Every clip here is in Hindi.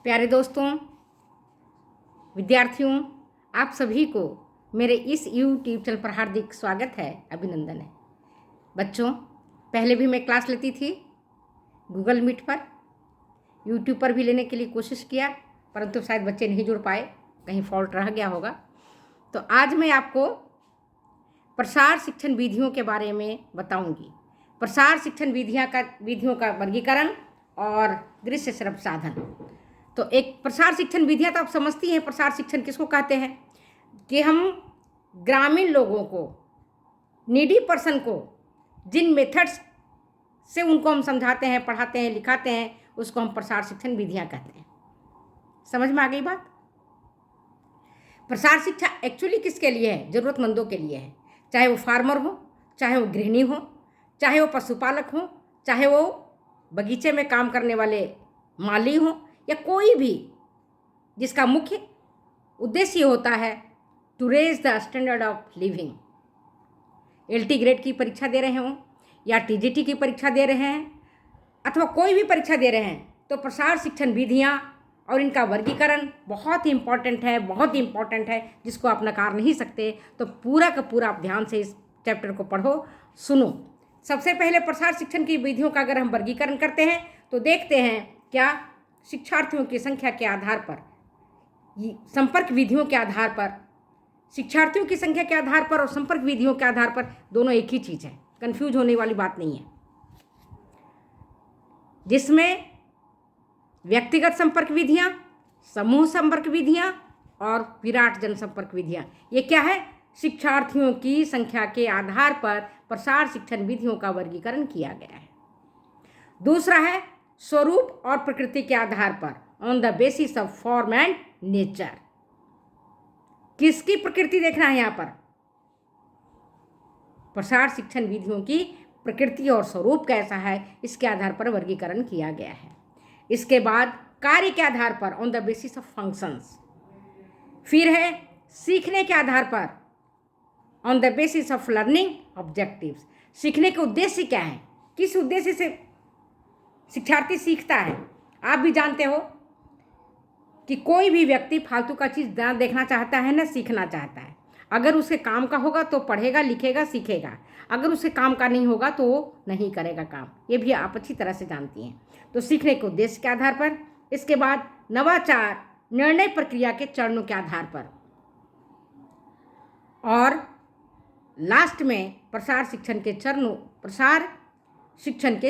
प्यारे दोस्तों, विद्यार्थियों, आप सभी को मेरे इस यूट्यूब चैनल पर हार्दिक स्वागत है, अभिनंदन है। बच्चों, पहले भी मैं क्लास लेती थी गूगल मीट पर, यूट्यूब पर भी लेने के लिए कोशिश किया, परंतु शायद बच्चे नहीं जुड़ पाए, कहीं फॉल्ट रह गया होगा। तो आज मैं आपको प्रसार शिक्षण विधियों के बारे में बताऊंगी। प्रसार शिक्षण विधियों का वर्गीकरण और दृश्य श्रव्य साधन। तो एक प्रसार शिक्षण विधियाँ तो आप समझती हैं, प्रसार शिक्षण किसको कहते हैं कि हम ग्रामीण लोगों को, नीडी पर्सन को जिन मेथड्स से उनको हम समझाते हैं, पढ़ाते हैं, लिखाते हैं, उसको हम प्रसार शिक्षण विधियाँ कहते हैं। समझ में आ गई बात? प्रसार शिक्षा एक्चुअली किसके लिए है? ज़रूरतमंदों के लिए है। चाहे वो फार्मर हो, चाहे वो गृहिणी हो, चाहे वो पशुपालक हो, चाहे वो बगीचे में काम करने वाले माली हो, या कोई भी जिसका मुख्य उद्देश्य होता है to raise the standard of living. LT grade की परीक्षा दे रहे हों या TGT की परीक्षा दे रहे हैं अथवा कोई भी परीक्षा दे रहे हैं, तो प्रसार शिक्षण विधियाँ और इनका वर्गीकरण बहुत ही इम्पॉर्टेंट है, बहुत ही इम्पॉर्टेंट है, जिसको आप नकार नहीं सकते। तो पूरा का पूरा आप ध्यान से इस चैप्टर को पढ़ो, सुनो। सबसे पहले प्रसार शिक्षण की विधियों का अगर हम वर्गीकरण करते हैं तो देखते हैं क्या शिक्षार्थियों की संख्या के आधार पर, संपर्क विधियों के आधार पर, शिक्षार्थियों की संख्या के आधार पर और संपर्क विधियों के आधार पर दोनों एक ही चीज़ है, कंफ्यूज होने वाली बात नहीं है। जिसमें व्यक्तिगत संपर्क विधियां, समूह संपर्क विधियां और विराट जनसंपर्क विधियां, ये क्या है? शिक्षार्थियों की संख्या के आधार पर प्रसार शिक्षण विधियों का वर्गीकरण किया गया है। दूसरा है स्वरूप और प्रकृति के आधार पर, on the basis of form and nature. किसकी प्रकृति देखना है यहाँ पर? प्रसार शिक्षण विधियों की प्रकृति और स्वरूप कैसा है, इसके आधार पर वर्गीकरण किया गया है। इसके बाद कार्य के आधार पर, on the basis of functions. फिर है सीखने के आधार पर, on the basis of learning objectives. सीखने के उद्देश्य क्या है, किस उद्देश्य से शिक्षार्थी सीखता है। आप भी जानते हो कि कोई भी व्यक्ति फालतू का चीज़ ना देखना चाहता है, ना सीखना चाहता है। अगर उसके काम का होगा तो पढ़ेगा, लिखेगा, सीखेगा। अगर उसके काम का नहीं होगा तो वो नहीं करेगा काम। ये भी आप अच्छी तरह से जानती हैं। तो सीखने के उद्देश्य के आधार पर, इसके बाद नवाचार निर्णय प्रक्रिया के चरणों के आधार पर, और लास्ट में प्रसार शिक्षण के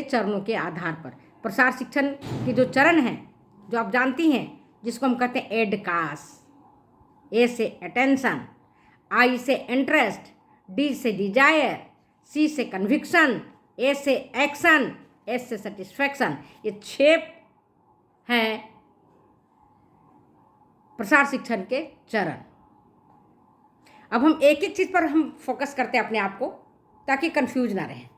चरणों के आधार पर। प्रसार शिक्षण के जो चरण हैं, जो आप जानती हैं, जिसको हम कहते हैं एडकास। A से अटेंशन, I से इंटरेस्ट, D से डिजायर, C से कन्विक्शन, A से एक्शन, S से सेटिस्फैक्शन। ये 6 हैं प्रसार शिक्षण के चरण। अब हम एक एक चीज़ पर हम फोकस करते हैं अपने आप को, ताकि कंफ्यूज ना रहे।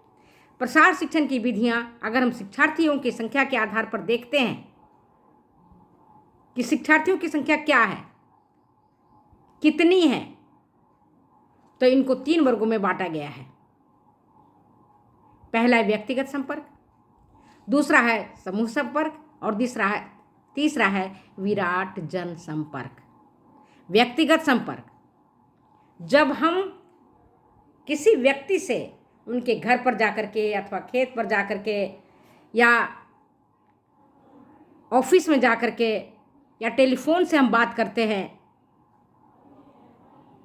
प्रसार शिक्षण की विधियां अगर हम शिक्षार्थियों की संख्या के आधार पर देखते हैं कि शिक्षार्थियों की संख्या क्या है, कितनी है, तो इनको 3 वर्गों में बांटा गया है। पहला है व्यक्तिगत संपर्क, दूसरा है समूह संपर्क और तीसरा है विराट जन संपर्क। व्यक्तिगत संपर्क, जब हम किसी व्यक्ति से उनके घर पर जाकर के अथवा खेत पर जाकर के या ऑफिस में जाकर के या टेलीफोन से हम बात करते हैं,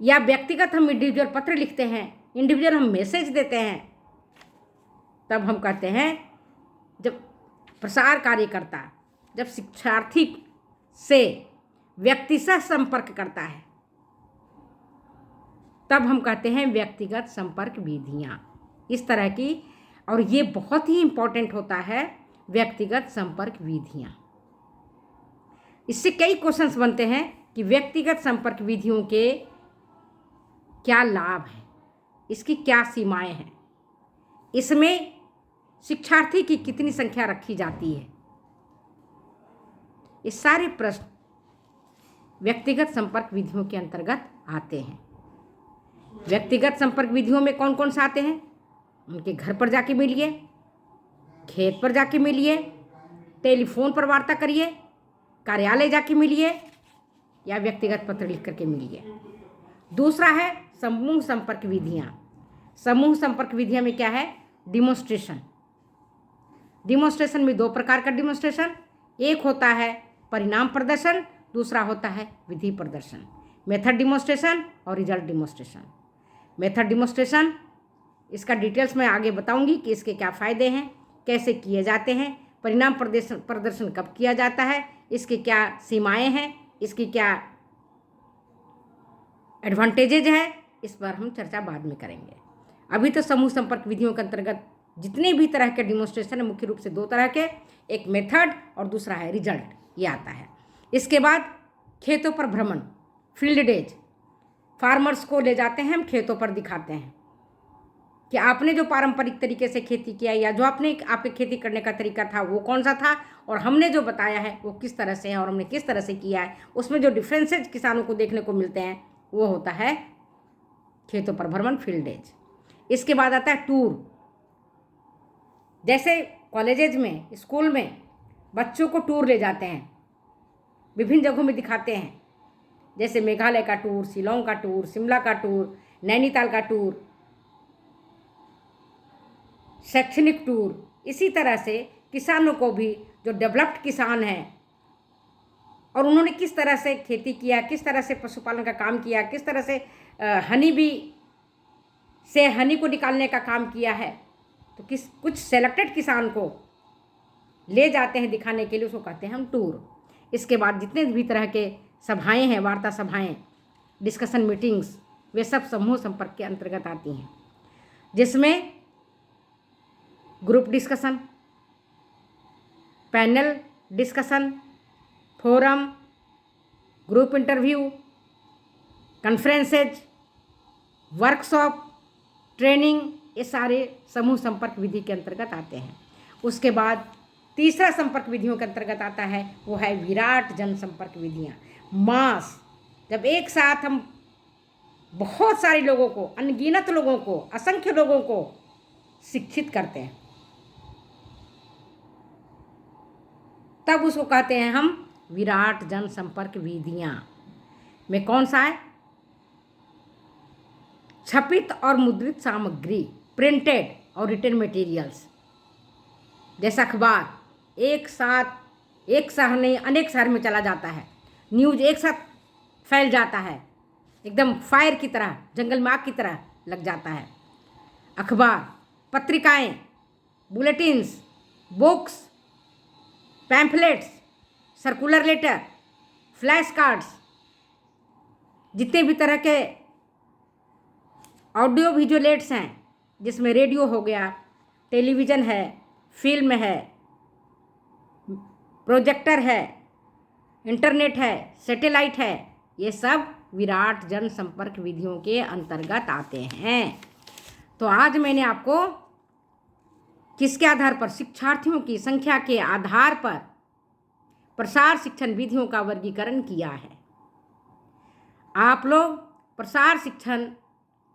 या व्यक्तिगत हम इंडिविजुअल पत्र लिखते हैं, इंडिविजुअल हम मैसेज देते हैं, तब हम कहते हैं, जब प्रसार कार्यकर्ता जब शिक्षार्थी से व्यक्ति से संपर्क करता है, तब हम कहते हैं व्यक्तिगत संपर्क विधियाँ। इस तरह की, और ये बहुत ही इम्पोर्टेंट होता है व्यक्तिगत संपर्क विधियाँ। इससे कई क्वेश्चंस बनते हैं कि व्यक्तिगत संपर्क विधियों के क्या लाभ हैं, इसकी क्या सीमाएं हैं, इसमें शिक्षार्थी की कितनी संख्या रखी जाती है। ये सारे प्रश्न व्यक्तिगत संपर्क विधियों के अंतर्गत आते हैं। व्यक्तिगत संपर्क विधियों में कौन कौन से आते हैं? उनके घर पर जाके मिलिए, खेत पर जाके मिलिए, टेलीफोन पर वार्ता करिए, कार्यालय जाके मिलिए या व्यक्तिगत पत्र लिख करके मिलिए। दूसरा है समूह संपर्क विधियाँ। समूह संपर्क विधियाँ में क्या है? डिमोन्स्ट्रेशन। डिमोन्स्ट्रेशन में दो प्रकार का डिमोन्स्ट्रेशन, एक होता है परिणाम प्रदर्शन, दूसरा होता है विधि प्रदर्शन। मेथड डिमोन्स्ट्रेशन और रिजल्ट डिमोन्स्ट्रेशन। मेथड डिमोन्स्ट्रेशन इसका डिटेल्स मैं आगे बताऊंगी कि इसके क्या फ़ायदे हैं, कैसे किए जाते हैं, परिणाम प्रदर्शन कब किया जाता है, इसकी क्या सीमाएं हैं, इसकी क्या एडवांटेजेज है, इस पर हम चर्चा बाद में करेंगे। अभी तो समूह संपर्क विधियों के अंतर्गत जितने भी तरह के डिमोन्स्ट्रेशन है मुख्य रूप से दो तरह के, एक मेथड और दूसरा है रिजल्ट, ये आता है। इसके बाद खेतों पर भ्रमण, फील्ड डेज। फार्मर्स को ले जाते हैं हम, खेतों पर दिखाते हैं कि आपने जो पारंपरिक तरीके से खेती किया या जो आपके खेती करने का तरीका था वो कौन सा था, और हमने जो बताया है वो किस तरह से है और हमने किस तरह से किया है। उसमें जो डिफरेंसेज किसानों को देखने को मिलते हैं वो होता है खेतों पर भ्रमण, फील्ड डेज। इसके बाद आता है टूर। जैसे कॉलेजेज में, स्कूल में बच्चों को टूर ले जाते हैं, विभिन्न जगहों में दिखाते हैं, जैसे मेघालय का टूर, शिलोंग का टूर, शिमला का टूर, नैनीताल का टूर, शैक्षणिक टूर। इसी तरह से किसानों को भी, जो डेवलप्ड किसान हैं और उन्होंने किस तरह से खेती किया, किस तरह से पशुपालन का काम किया, किस तरह से हनी बी से हनी को निकालने का काम किया है, तो कुछ सेलेक्टेड किसान को ले जाते हैं दिखाने के लिए, उसको कहते हैं हम टूर। इसके बाद जितने भी तरह के सभाएं हैं, वार्ता सभाएं, डिस्कशन मीटिंग्स, वे सब समूह संपर्क के अंतर्गत आती हैं, जिसमें group discussion, panel discussion, forum, group interview, conferences, workshop, training, ये सारे समूह संपर्क विधि के अंतर्गत आते हैं। उसके बाद तीसरा संपर्क विधियों के अंतर्गत आता है वो है विराट जनसंपर्क विधियाँ। मास, जब एक साथ हम बहुत सारे लोगों को, अनगिनत लोगों को, असंख्य लोगों को शिक्षित करते हैं, तब उसको कहते हैं हम विराट जनसंपर्क विधियाँ। में कौन सा है? छपित और मुद्रित सामग्री, प्रिंटेड और रिटन मटेरियल्स, जैसा अखबार एक शहर नहीं अनेक शहर में चला जाता है, न्यूज़ एक साथ फैल जाता है, एकदम फायर की तरह, जंगल में आग की तरह लग जाता है। अखबार, पत्रिकाएं, bulletins, books, pamphlets, circular letter, flash cards, जितने भी तरह के ऑडियो विजुअलेट्स हैं, जिसमें रेडियो हो गया, टेलीविज़न है, फिल्म है, प्रोजेक्टर है, इंटरनेट है, सैटेलाइट है, ये सब विराट जनसंपर्क विधियों के अंतर्गत आते हैं। तो आज मैंने आपको किसके आधार पर? शिक्षार्थियों की संख्या के आधार पर प्रसार शिक्षण विधियों का वर्गीकरण किया है। आप लोग प्रसार शिक्षण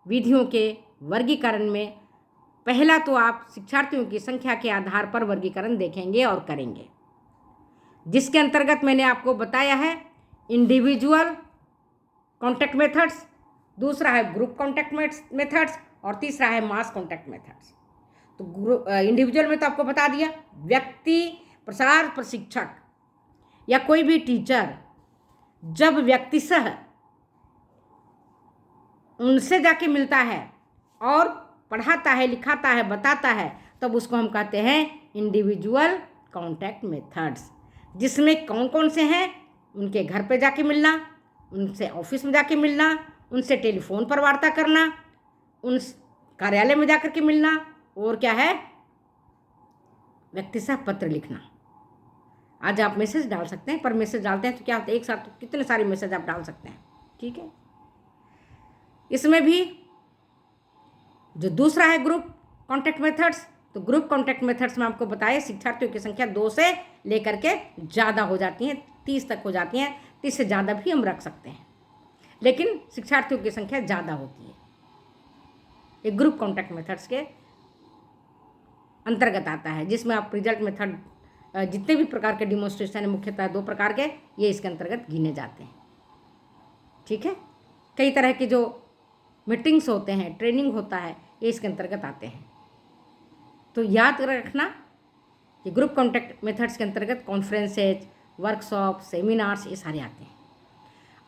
विधियों के वर्गीकरण में पहला तो आप शिक्षार्थियों की संख्या के आधार पर वर्गीकरण देखेंगे और करेंगे, जिसके अंतर्गत मैंने आपको बताया है इंडिविजुअल कॉन्टैक्ट मेथड्स, दूसरा है ग्रुप कॉन्टैक्ट मेथड्स और तीसरा है मास कॉन्टैक्ट मेथड्स। तो इंडिविजुअल में तो आपको बता दिया, व्यक्ति प्रसार प्रशिक्षक या कोई भी टीचर जब व्यक्तिशः उनसे जाके मिलता है और पढ़ाता है, लिखाता है, बताता है, तब उसको हम कहते हैं इंडिविजुअल कॉन्टैक्ट मेथड्स। जिसमें कौन कौन से हैं? उनके घर पे जाके मिलना, उनसे ऑफिस में जाके मिलना, उनसे टेलीफोन पर वार्ता करना, उन कार्यालय में जाकर के मिलना, और क्या है? व्यक्तिशः पत्र लिखना। आज आप मैसेज डाल सकते हैं, पर मैसेज डालते हैं तो क्या होता है, एक साथ कितने सारे मैसेज आप डाल सकते हैं, ठीक है। इसमें भी जो दूसरा है ग्रुप कॉन्टैक्ट मेथड्स, तो ग्रुप कॉन्टैक्ट मेथड्स में आपको बताया शिक्षार्थियों की संख्या 2 से लेकर के ज़्यादा हो जाती हैं, 30 तक हो जाती हैं, 30 से ज़्यादा भी हम रख सकते हैं, लेकिन शिक्षार्थियों की संख्या ज़्यादा होती है। एक ग्रुप कॉन्टैक्ट मेथड्स के अंतर्गत आता है, जिसमें आप रिजल्ट मेथड जितने भी प्रकार के डिमॉन्स्ट्रेशन है मुख्यतः 2 प्रकार के ये इसके अंतर्गत गिने जाते हैं। ठीक है, कई तरह की जो मीटिंग्स होते हैं, ट्रेनिंग होता है, ये इसके अंतर्गत आते हैं। तो याद रखना कि ग्रुप कॉन्टैक्ट मेथड्स के अंतर्गत कॉन्फ्रेंसेज, वर्कशॉप, सेमिनार्स ये सारे आते हैं।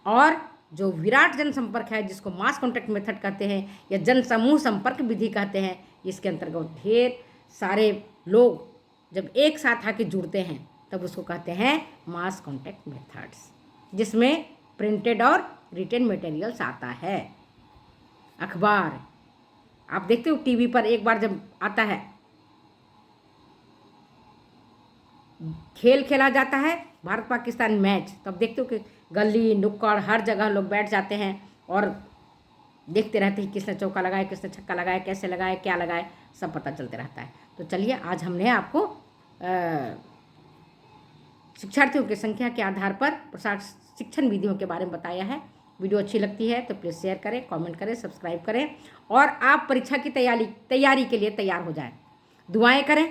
और जो विराट जनसंपर्क है, जिसको मास कॉन्टैक्ट मेथड कहते हैं या जन समूह संपर्क विधि कहते हैं, इसके अंतर्गत ढेर सारे लोग जब एक साथ आके जुड़ते हैं तब उसको कहते हैं मास कॉन्टैक्ट मेथड्स, जिसमें प्रिंटेड और रिटन मटेरियल्स आता है। अखबार आप देखते हो टीवी पर एक बार जब आता है, खेल खेला जाता है भारत पाकिस्तान मैच, तो अब देखते हो कि गली नुक्कड़ हर जगह लोग बैठ जाते हैं और देखते रहते हैं किसने चौका लगाया, किसने छक्का लगाया, कैसे लगाया, क्या लगाया, सब पता चलते रहता है। तो चलिए आज हमने आपको शिक्षार्थियों की संख्या के आधार पर शिक्षण विधियों के बारे में बताया है। वीडियो अच्छी लगती है तो प्लीज़ शेयर करें, कमेंट करें, सब्सक्राइब करें और आप परीक्षा की तैयारी के लिए तैयार हो जाएं। दुआएं करें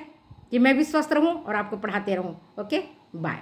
कि मैं भी स्वस्थ रहूं और आपको पढ़ाते रहूं। Okay, bye.